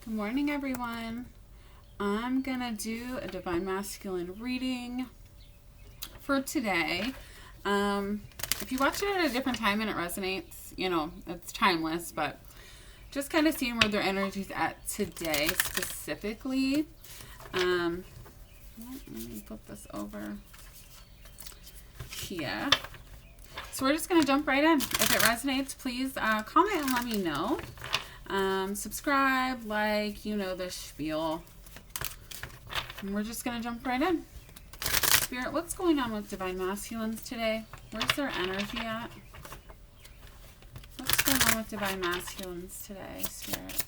Good morning, everyone. I'm going to do a Divine Masculine reading for today. If you watch it at a different time and it resonates, it's timeless, but just kind of seeing where their energy's at today specifically. Let me flip this over here. So we're just going to jump right in. If it resonates, please comment and let me know. Subscribe, like, the spiel. And we're just going to jump right in. Spirit, what's going on with Divine Masculines today? Where's their energy at? What's going on with Divine Masculines today, Spirit?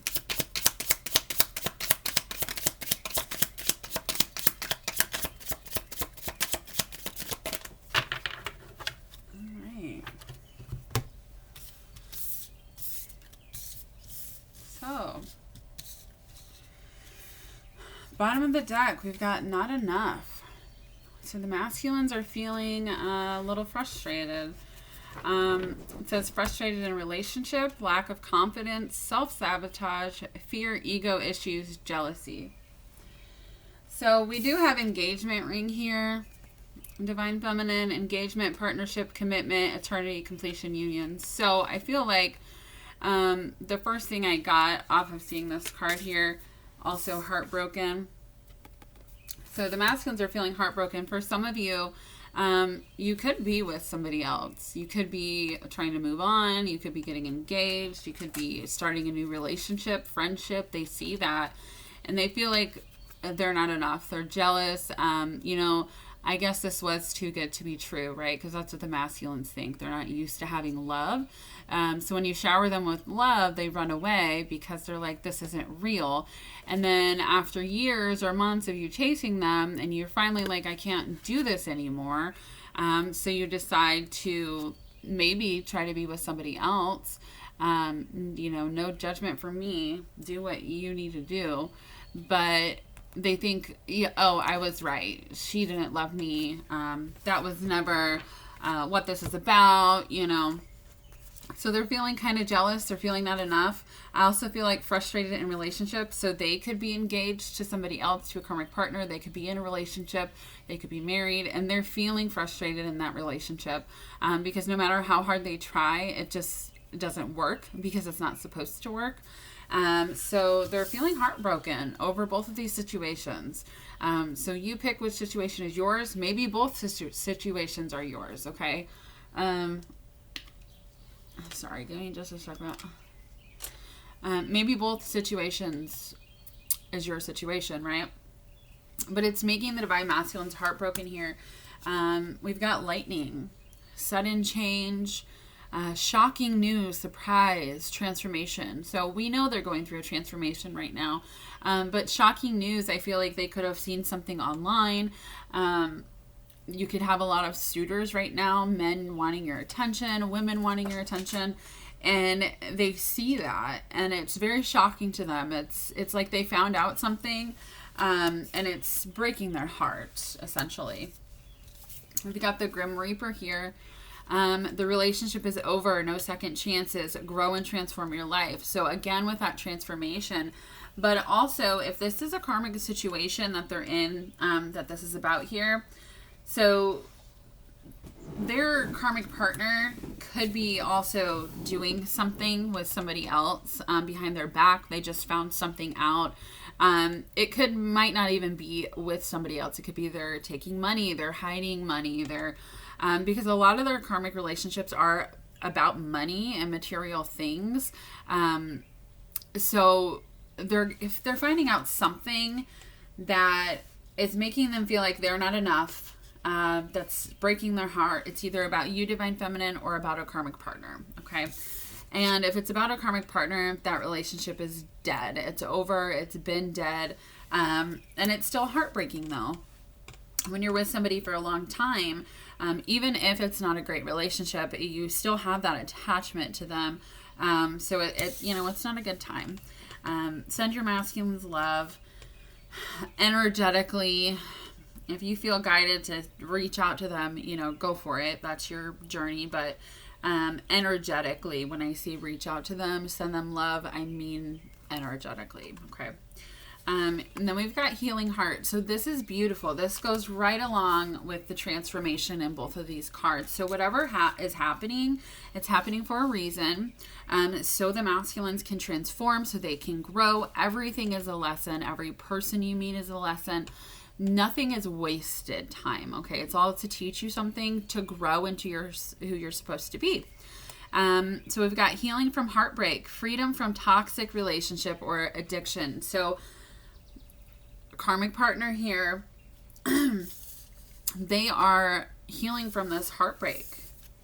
So, bottom of the deck, we've got not enough. So the masculines are feeling a little frustrated. It says frustrated in a relationship, lack of confidence, self-sabotage, fear, ego issues, jealousy. So we do have engagement ring here. Divine Feminine, engagement, partnership, commitment, eternity, completion, union. So I feel like the first thing I got off of seeing this card here, also heartbroken. So the masculines are feeling heartbroken. For some of you, you could be with somebody else. You could be trying to move on. You could be getting engaged. You could be starting a new relationship, friendship. They see that and they feel like they're not enough. They're jealous. I guess this was too good to be true, right? Because that's what the masculines think. They're not used to having love. So when you shower them with love, they run away because they're like, this isn't real. And then after years or months of you chasing them and you're finally like, I can't do this anymore. So you decide to maybe try to be with somebody else. No judgment for me. Do what you need to do. But they think, oh, I was right. She didn't love me. That was never what this is about, So they're feeling kind of jealous. They're feeling not enough. I also feel like frustrated in relationships. So they could be engaged to somebody else, to a karmic partner. They could be in a relationship. They could be married. And they're feeling frustrated in that relationship because no matter how hard they try, it just doesn't work because it's not supposed to work. So they're feeling heartbroken over both of these situations. So you pick which situation is yours. Maybe both situations are yours, okay? Sorry, give me just a second. Maybe both situations is your situation, right? But it's making the Divine Masculines heartbroken here. We've got lightning, sudden change, shocking news, surprise, transformation. So we know they're going through a transformation right now. But shocking news, I feel like they could have seen something online. You could have a lot of suitors right now, men wanting your attention, women wanting your attention, and they see that, and it's very shocking to them. It's like they found out something, and it's breaking their heart, essentially. We've got the Grim Reaper here. The relationship is over, no second chances, grow and transform your life. So again, with that transformation, but also if this is a karmic situation that they're in, that this is about here, so their karmic partner could be also doing something with somebody else behind their back. They just found something out. It might not even be with somebody else. It could be they're taking money, they're hiding money, because a lot of their karmic relationships are about money and material things. So if they're finding out something that is making them feel like they're not enough, that's breaking their heart, it's either about you, Divine Feminine, or about a karmic partner, okay? And if it's about a karmic partner, that relationship is dead. It's over. It's been dead. And it's still heartbreaking, though. When you're with somebody for a long time, even if it's not a great relationship, you still have that attachment to them. So it's not a good time. Send your masculines love. Energetically, if you feel guided to reach out to them, go for it. That's your journey. But energetically, when I say reach out to them, send them love, I mean energetically. Okay. And then we've got healing heart. So this is beautiful. This goes right along with the transformation in both of these cards. So whatever is happening, it's happening for a reason. So the masculines can transform, so they can grow. Everything is a lesson. Every person you meet is a lesson. Nothing is wasted time. Okay. It's all to teach you something, to grow into who you're supposed to be. So we've got healing from heartbreak, freedom from toxic relationship or addiction. So karmic partner here, they are healing from this heartbreak.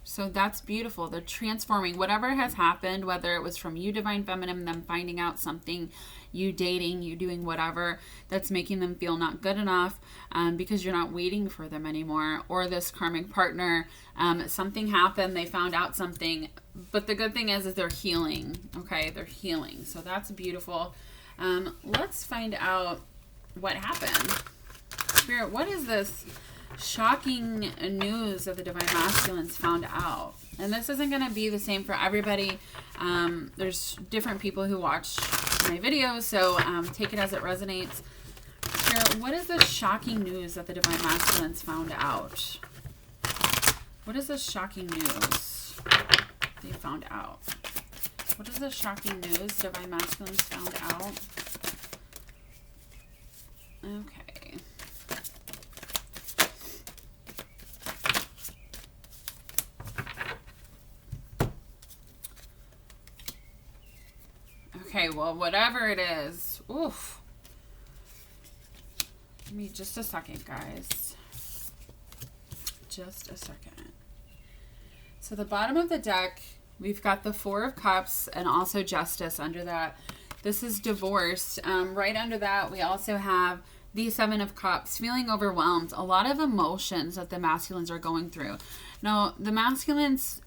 So that's beautiful. They're transforming whatever has happened, whether it was from you, Divine Feminine, them finding out something, you dating, you doing whatever that's making them feel not good enough, because you're not waiting for them anymore, or this karmic partner, something happened, they found out something, but the good thing is they're healing. Okay, they're healing. So that's beautiful. Let's find out what happened. Spirit, what is this shocking news that the Divine Masculines found out? And this isn't going to be the same for everybody. There's different people who watch my videos, so take it as it resonates. Spirit, what is the shocking news that the Divine Masculines found out? What is the shocking news they found out? What is the shocking news Divine Masculines found out? Okay. Okay, well, whatever it is. Oof. Give me just a second, guys. Just a second. So the bottom of the deck, we've got the Four of Cups and also Justice under that. This is divorce. Right under that, we also have the Seven of Cups, feeling overwhelmed. A lot of emotions that the masculines are going through. Now, the masculines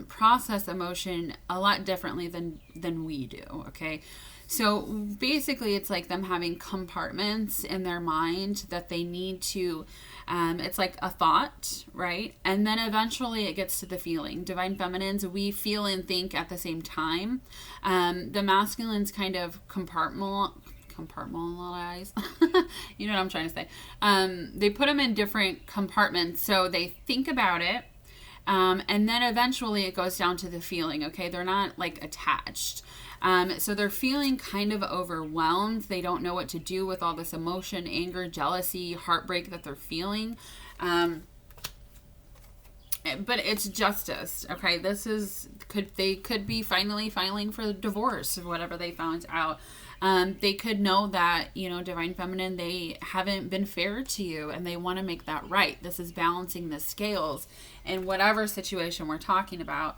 process emotion a lot differently than we do, okay? So basically, it's like them having compartments in their mind that they need to, it's like a thought, right? And then eventually it gets to the feeling. Divine Feminines, we feel and think at the same time. The masculines kind of compartmentalize. You know what I'm trying to say. They put them in different compartments. So they think about it. And then eventually it goes down to the feeling, okay? They're not like attached. So they're feeling kind of overwhelmed. They don't know what to do with all this emotion, anger, jealousy, heartbreak that they're feeling. But it's justice, okay? They could be finally filing for divorce or whatever they found out. They could know that, Divine Feminine, they haven't been fair to you and they want to make that right. This is balancing the scales in whatever situation we're talking about.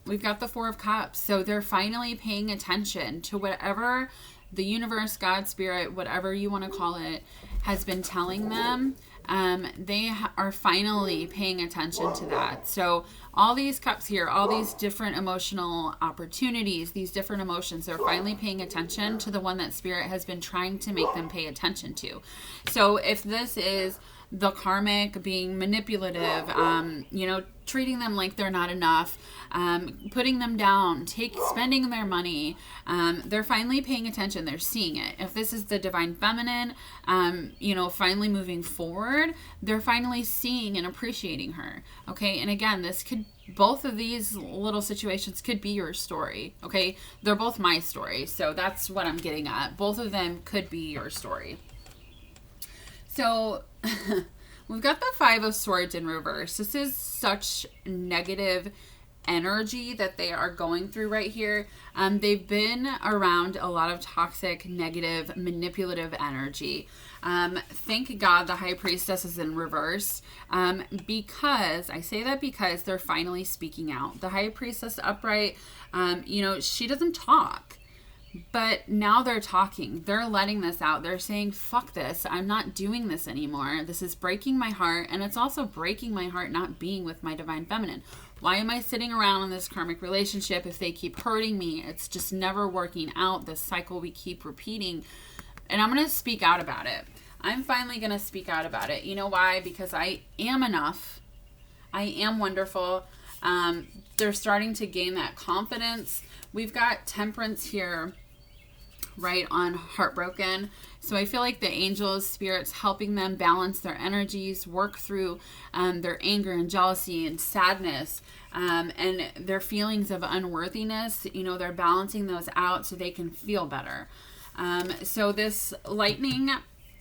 We've got the Four of Cups. So they're finally paying attention to whatever the universe, God, spirit, whatever you want to call it, has been telling them. They are finally paying attention to that. So all these cups here, all these different emotional opportunities, these different emotions, they're finally paying attention to the one that spirit has been trying to make them pay attention to. So if this is the karmic being manipulative, treating them like they're not enough, putting them down, spending their money, they're finally paying attention. They're seeing it. If this is the Divine Feminine, finally moving forward, they're finally seeing and appreciating her. Okay. And again, both of these little situations could be your story. Okay. They're both my story. So that's what I'm getting at. Both of them could be your story. So we've got the Five of Swords in reverse. This is such negative energy that they are going through right here. They've been around a lot of toxic, negative, manipulative energy. Thank God the High Priestess is in reverse, because they're finally speaking out. The High Priestess upright, she doesn't talk. But now they're talking. They're letting this out. They're saying, fuck this. I'm not doing this anymore. This is breaking my heart. And it's also breaking my heart not being with my Divine Feminine. Why am I sitting around in this karmic relationship if they keep hurting me? It's just never working out. This cycle we keep repeating. And I'm going to speak out about it. I'm finally going to speak out about it. You know why? Because I am enough. I am wonderful. They're starting to gain that confidence. We've got Temperance here. right, on heartbroken. So I feel like the angels, spirits, helping them balance their energies, work through their anger and jealousy and sadness, and their feelings of unworthiness. They're balancing those out so they can feel better. So this lightning,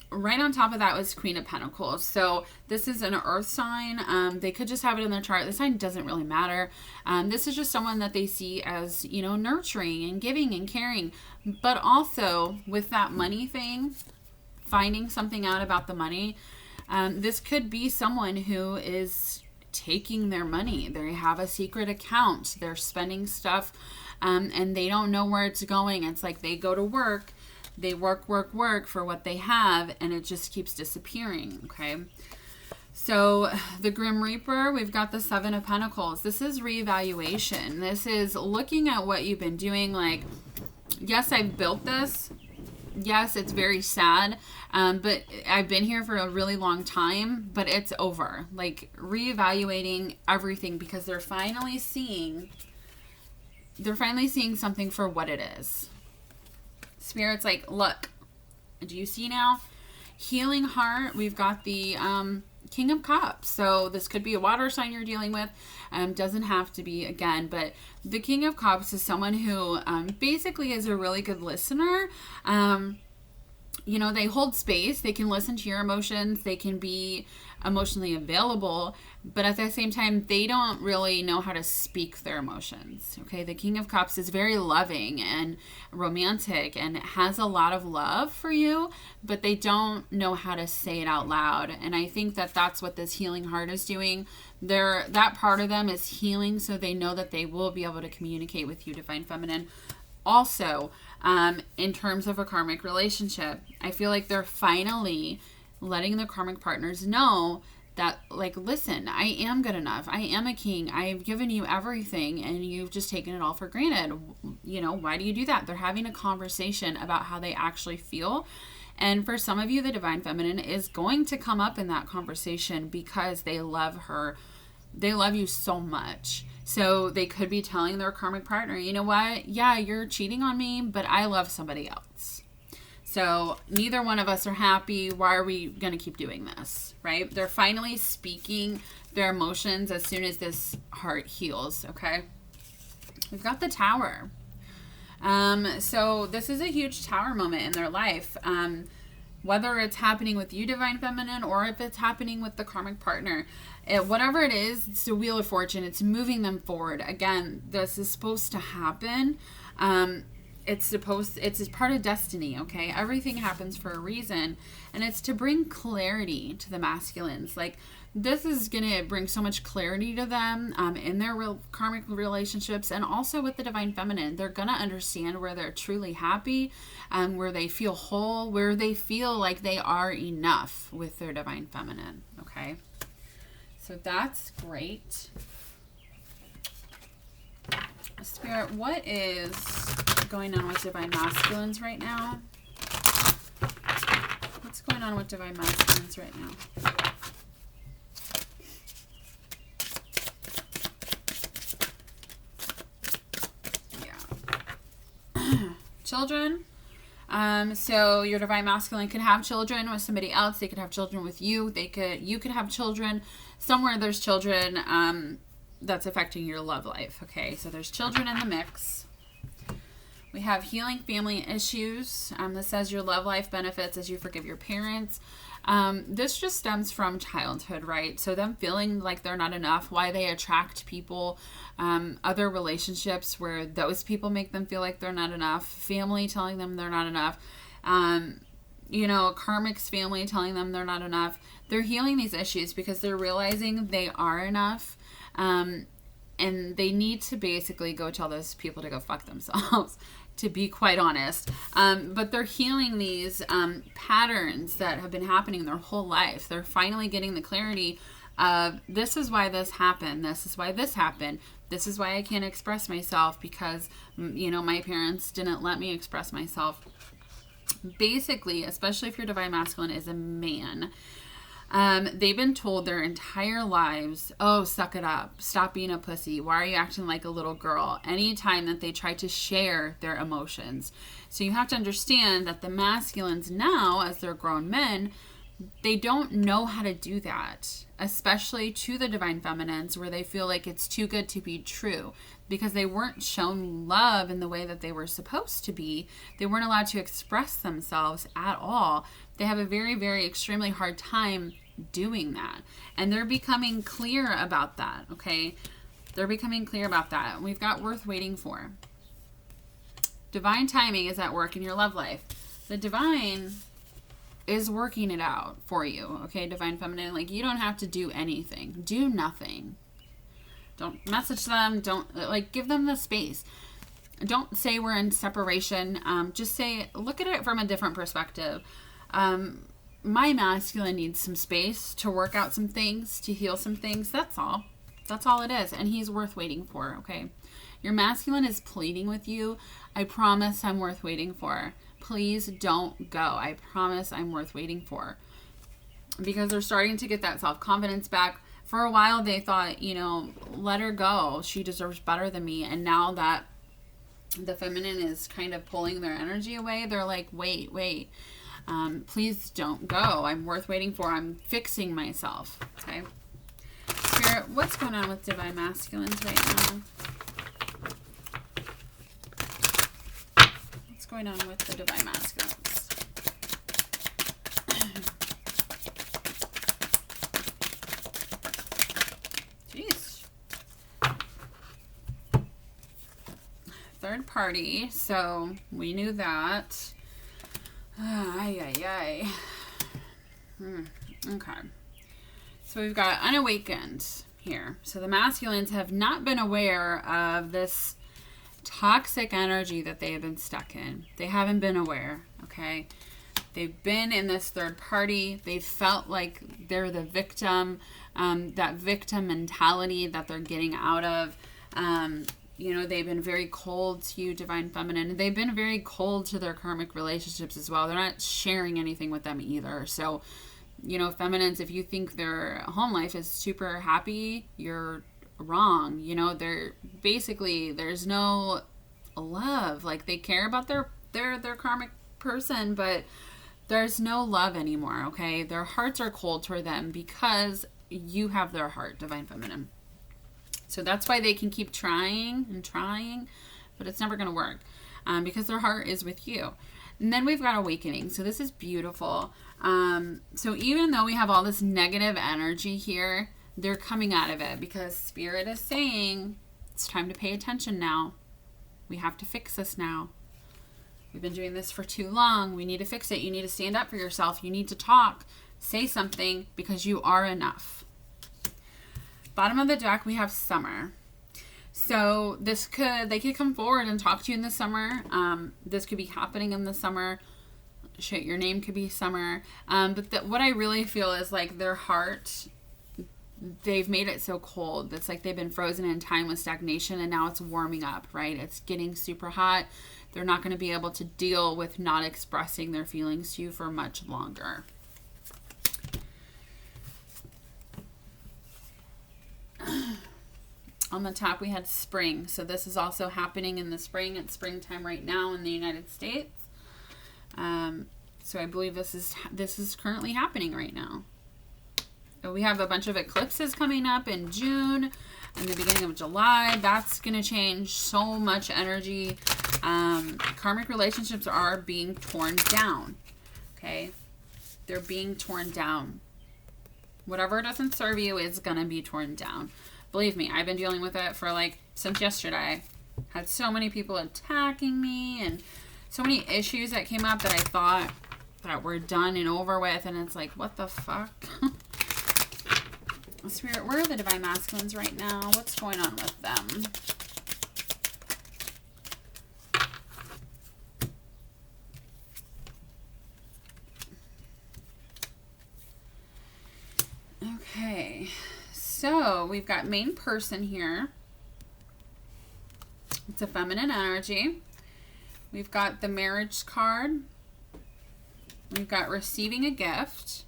right on top of that, was Queen of Pentacles. So this is an earth sign. They could just have it in their chart. The sign doesn't really matter. This is just someone that they see as, nurturing and giving and caring. But also with that money thing, finding something out about the money, this could be someone who is taking their money. They have a secret account. They're spending stuff, and they don't know where it's going. It's like they go to work. They work for what they have, and it just keeps disappearing, okay? So the Grim Reaper, we've got the Seven of Pentacles. This is reevaluation. This is looking at what you've been doing. Like, yes, I've built this. Yes, it's very sad, but I've been here for a really long time, but it's over. Like, reevaluating everything because they're finally seeing something for what it is. Spirit's like, look, do you see now? Healing heart, we've got the King of Cups. So this could be a water sign you're dealing with. Doesn't have to be, again, but the King of Cups is someone who basically is a really good listener. They hold space. They can listen to your emotions. They can be emotionally available, but at the same time, they don't really know how to speak their emotions. Okay, the King of Cups is very loving and romantic and has a lot of love for you, but they don't know how to say it out loud. And I think that that's what this healing heart is doing. That part of them is healing, so they know that they will be able to communicate with you, Divine Feminine. Also, in terms of a karmic relationship, I feel like they're finally letting their karmic partners know that, like, listen, I am good enough. I am a king. I've given you everything and you've just taken it all for granted. Why do you do that? They're having a conversation about how they actually feel. And for some of you, the Divine Feminine is going to come up in that conversation because they love her. They love you so much. So they could be telling their karmic partner, you know what? Yeah, you're cheating on me, but I love somebody else. So neither one of us are happy. Why are we going to keep doing this, right? They're finally speaking their emotions as soon as this heart heals, okay? We've got the Tower. So this is a huge Tower moment in their life. Whether it's happening with you, Divine Feminine, or if it's happening with the karmic partner. Whatever it is, it's the Wheel of Fortune. It's moving them forward. Again, this is supposed to happen. It's part of destiny, okay? Everything happens for a reason, and it's to bring clarity to the masculines. Like, this is going to bring so much clarity to them in their real karmic relationships, and also with the Divine Feminine. They're going to understand where they're truly happy, where they feel whole, where they feel like they are enough with their Divine Feminine, okay? So that's great. Spirit, what is going on with Divine Masculines right now? What's going on with Divine Masculines right now? Yeah. Children. So your Divine Masculine could have children with somebody else. They could have children with you. You could have children. Somewhere there's children that's affecting your love life. Okay, so there's children in the mix. We have healing family issues. This says your love life benefits as you forgive your parents. This just stems from childhood, right? So them feeling like they're not enough, why they attract people, other relationships where those people make them feel like they're not enough, family telling them they're not enough, karmic's family telling them they're not enough. They're healing these issues because they're realizing they are enough. And they need to basically go tell those people to go fuck themselves, to be quite honest. But they're healing these patterns that have been happening their whole life. They're finally getting the clarity of, this is why this happened. This is why this happened. This is why I can't express myself because, my parents didn't let me express myself. Basically, especially if your Divine Masculine is a man, They've been told their entire lives, oh, suck it up. Stop being a pussy. Why are you acting like a little girl? Anytime that they try to share their emotions. So you have to understand that the masculines now, as they're grown men, they don't know how to do that, especially to the divine feminines, where they feel like it's too good to be true because they weren't shown love in the way that they were supposed to be. They weren't allowed to express themselves at all. They have a very, very extremely hard time doing that. And they're becoming clear about that, okay? They're becoming clear about that. We've got worth waiting for. Divine timing is at work in your love life. The divine is working it out for you, okay, divine feminine? Like, you don't have to do anything. Do nothing. Don't message them. Don't, like, give them the space. Don't say we're in separation. Just say, look at it from a different perspective. My masculine needs some space to work out some things, to heal some things. That's all. That's all it is. And he's worth waiting for, okay? Your masculine is pleading with you. I promise I'm worth waiting for. Please don't go. I promise I'm worth waiting for. Because they're starting to get that self-confidence back. For a while, they thought, you know, let her go. She deserves better than me. And now that the feminine is kind of pulling their energy away, they're like, wait. Please don't go. I'm worth waiting for. I'm fixing myself. Okay. Spirit, what's going on with divine masculines right now? What's going on with the divine masculines? Jeez. Third party. So we knew that. Okay. So we've got unawakened here. So the masculines have not been aware of this toxic energy that they have been stuck in. They haven't been aware, okay? They've been in this third party. They've felt like they're the victim, that victim mentality that they're getting out of. You know, they've been very cold to you, divine feminine. They've been very cold to their karmic relationships as well. They're not sharing anything with them either. So, you know, feminines, if you think their home life is super happy, you're wrong. You know, they're basically, there's no love. Like, they care about their karmic person, but there's no love anymore, okay? Their hearts are cold toward them because you have their heart, divine feminine. So that's why they can keep trying and trying, but it's never going to work because their heart is with you. And then we've got awakening. So this is beautiful. So even though we have all this negative energy here, they're coming out of it because Spirit is saying it's time to pay attention now. We have to fix this now. We've been doing this for too long. We need to fix it. You need to stand up for yourself. You need to talk. Say something because you are enough. Bottom of the deck, we have summer. So they could come forward and talk to you in the summer. This could be happening in the summer. Shit, your name could be summer. But what I really feel is like their heart, they've made it so cold. It's like they've been frozen in time with stagnation and now it's warming up, right? It's getting super hot. They're not going to be able to deal with not expressing their feelings to you for much longer. On the top, we had spring. So this is also happening in the spring. It's springtime right now in the United States. So I believe this is currently happening right now. So we have a bunch of eclipses coming up in June and the beginning of July. That's going to change so much energy. Karmic relationships are being torn down. Okay? They're being torn down. Whatever doesn't serve you is going to be torn down. Believe me, I've been dealing with it for since yesterday. Had so many people attacking me and so many issues that came up that I thought that were done and over with. And it's like, what the fuck? Spirit, where are the divine masculines right now? What's going on with them? Okay. So we've got main person here. It's a feminine energy. We've got the marriage card. We've got receiving a gift.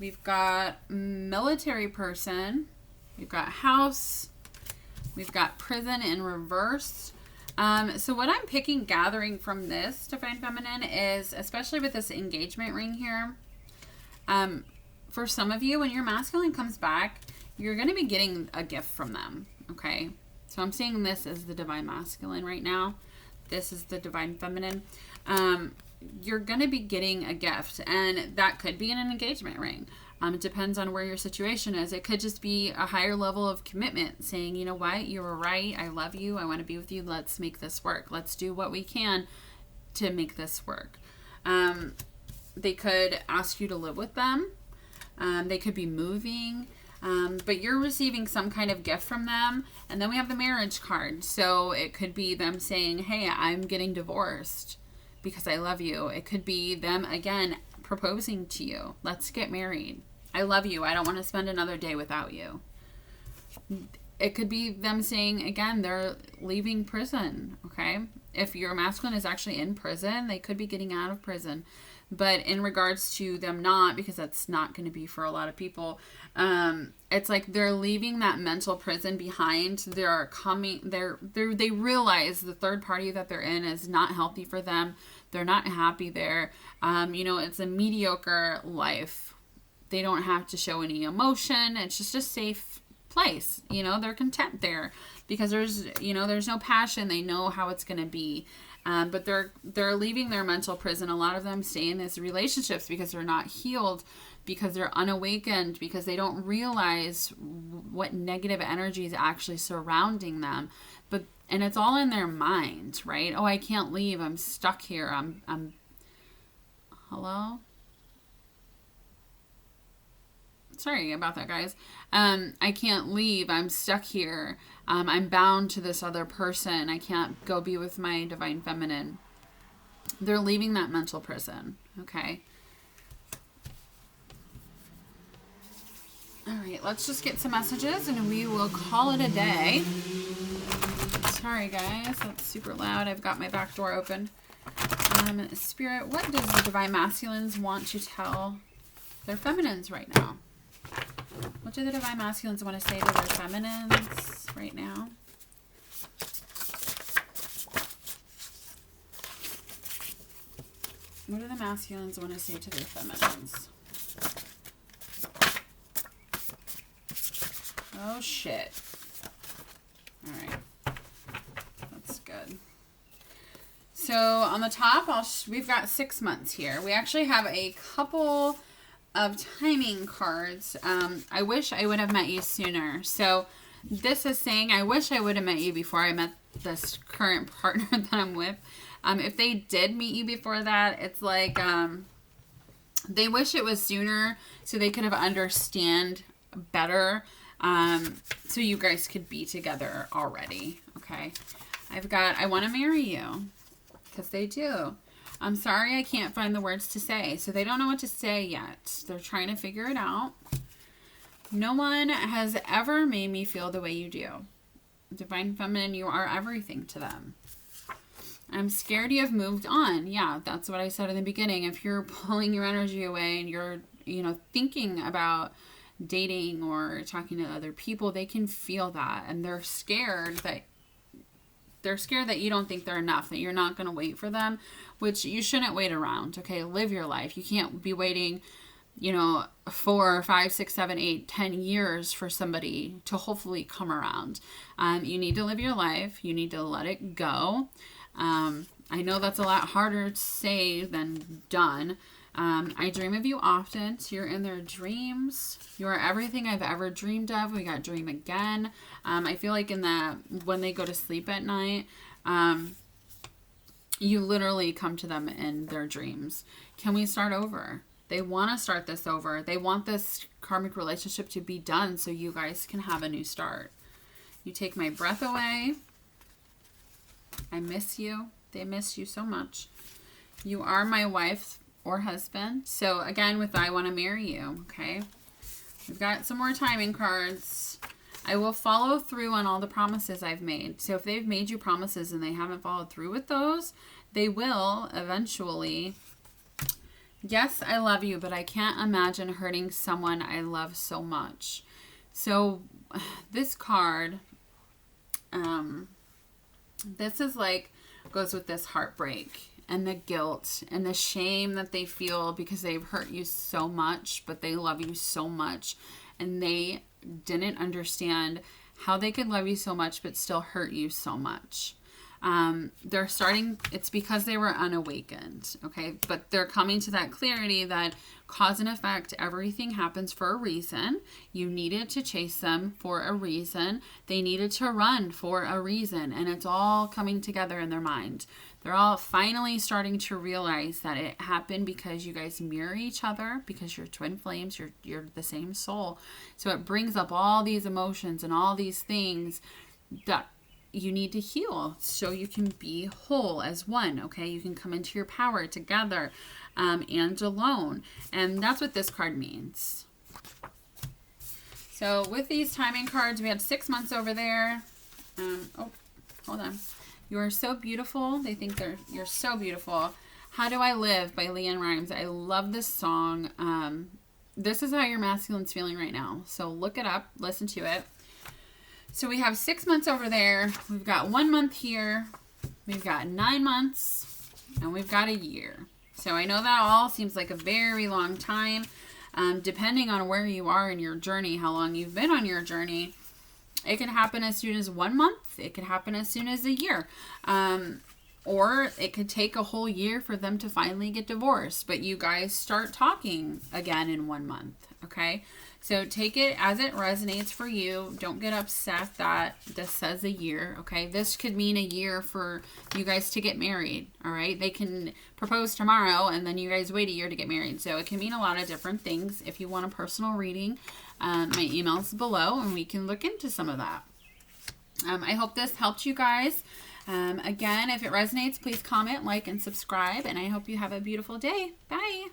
We've got military person. We've got house. We've got prison in reverse. So what I'm gathering from this Divine Feminine is, especially with this engagement ring here, for some of you, when your masculine comes back, you're going to be getting a gift from them, okay? So I'm seeing this as the Divine Masculine right now. This is the Divine Feminine. You're going to be getting a gift, and that could be an engagement ring. It depends on where your situation is. It could just be a higher level of commitment, saying, you know what, you were right. I love you. I want to be with you. Let's make this work. Let's do what we can to make this work. They could ask you to live with them. They could be moving. But you're receiving some kind of gift from them. And then we have the marriage card. So it could be them saying, hey, I'm getting divorced because I love you. It could be them, again, proposing to you. Let's get married. I love you. I don't want to spend another day without you. It could be them saying, again, they're leaving prison, okay? If your masculine is actually in prison, they could be getting out of prison. But in regards to them not, because that's not going to be for a lot of people, it's like they're leaving that mental prison behind. They realize the third party that they're in is not healthy for them. They're not happy there. It's a mediocre life. They don't have to show any emotion. It's just a safe place. They're content there because there's no passion. They know how it's going to be. But they're leaving their mental prison. A lot of them stay in these relationships because they're not healed, because they're unawakened, because they don't realize what negative energy is actually surrounding them. And it's all in their mind, right? Oh, I can't leave. I'm stuck here. I'm hello? Sorry about that, guys. I can't leave. I'm stuck here. I'm bound to this other person. I can't go be with my Divine Feminine. They're leaving that mental prison. Okay. All right, let's just get some messages and we will call it a day. Sorry, guys. That's super loud. I've got my back door open. Spirit, what does the Divine Masculines want to tell their feminines right now? What do the Divine Masculines want to say to their feminines right now? What do the masculines want to say to their feminines? Oh, shit. All right. That's good. So on the top, we've got 6 months here. We actually have a couple of timing cards. I wish I would have met you sooner. So this is saying, I wish I would have met you before I met this current partner that I'm with. If they did meet you before that, it's like they wish it was sooner so they could have understand better, so you guys could be together already. Okay, I want to marry you, because they do. I'm sorry, I can't find the words to say. So they don't know what to say yet. They're trying to figure it out. No one has ever made me feel the way you do. Divine Feminine, you are everything to them. I'm scared you have moved on. Yeah, that's what I said in the beginning. If you're pulling your energy away and you're, thinking about dating or talking to other people, they can feel that. And they're scared that you don't think they're enough, that you're not going to wait for them, which you shouldn't wait around. Okay, live your life. You can't be waiting, 4, 5, 6, 7, 8, 10 years for somebody to hopefully come around. You need to live your life. You need to let it go. I know that's a lot harder to say than done. I dream of you often, so you're in their dreams. You are everything I've ever dreamed of. We got dream again. I feel like when they go to sleep at night, you literally come to them in their dreams. Can we start over? They want to start this over. They want this karmic relationship to be done so you guys can have a new start. You take my breath away. I miss you. They miss you so much. You are my wife or husband. So again, with I want to marry you, okay? We've got some more timing cards. I will follow through on all the promises I've made. So if they've made you promises and they haven't followed through with those, they will eventually Yes, I love you, but I can't imagine hurting someone I love so much. So this card, this is like, goes with this heartbreak and the guilt and the shame that they feel because they've hurt you so much, but they love you so much. And they didn't understand how they could love you so much, but still hurt you so much. They're starting, it's because they were unawakened, okay? But they're coming to that clarity that cause and effect, everything happens for a reason. You needed to chase them for a reason. They needed to run for a reason. And it's all coming together in their mind. They're all finally starting to realize that it happened because you guys mirror each other, because you're twin flames, you're the same soul. So it brings up all these emotions and all these things that you need to heal so you can be whole as one, okay? You can come into your power together and alone. And that's what this card means. So with these timing cards, we had 6 months over there. Oh, hold on. You are so beautiful. They think you're so beautiful. How Do I Live by LeAnn Rimes. I love this song. This is how your masculine's feeling right now. So look it up, listen to it. So we have 6 months over there. We've got 1 month here. We've got 9 months. And we've got a year. So I know that all seems like a very long time. Depending on where you are in your journey, how long you've been on your journey. It can happen as soon as 1 month. It can happen as soon as a year. Or it could take a whole year for them to finally get divorced. But you guys start talking again in 1 month. Okay? So take it as it resonates for you. Don't get upset that this says a year, okay? This could mean a year for you guys to get married, all right? They can propose tomorrow, and then you guys wait a year to get married. So it can mean a lot of different things. If you want a personal reading, my email's below, and we can look into some of that. I hope this helped you guys. Again, if it resonates, please comment, like, and subscribe, and I hope you have a beautiful day. Bye.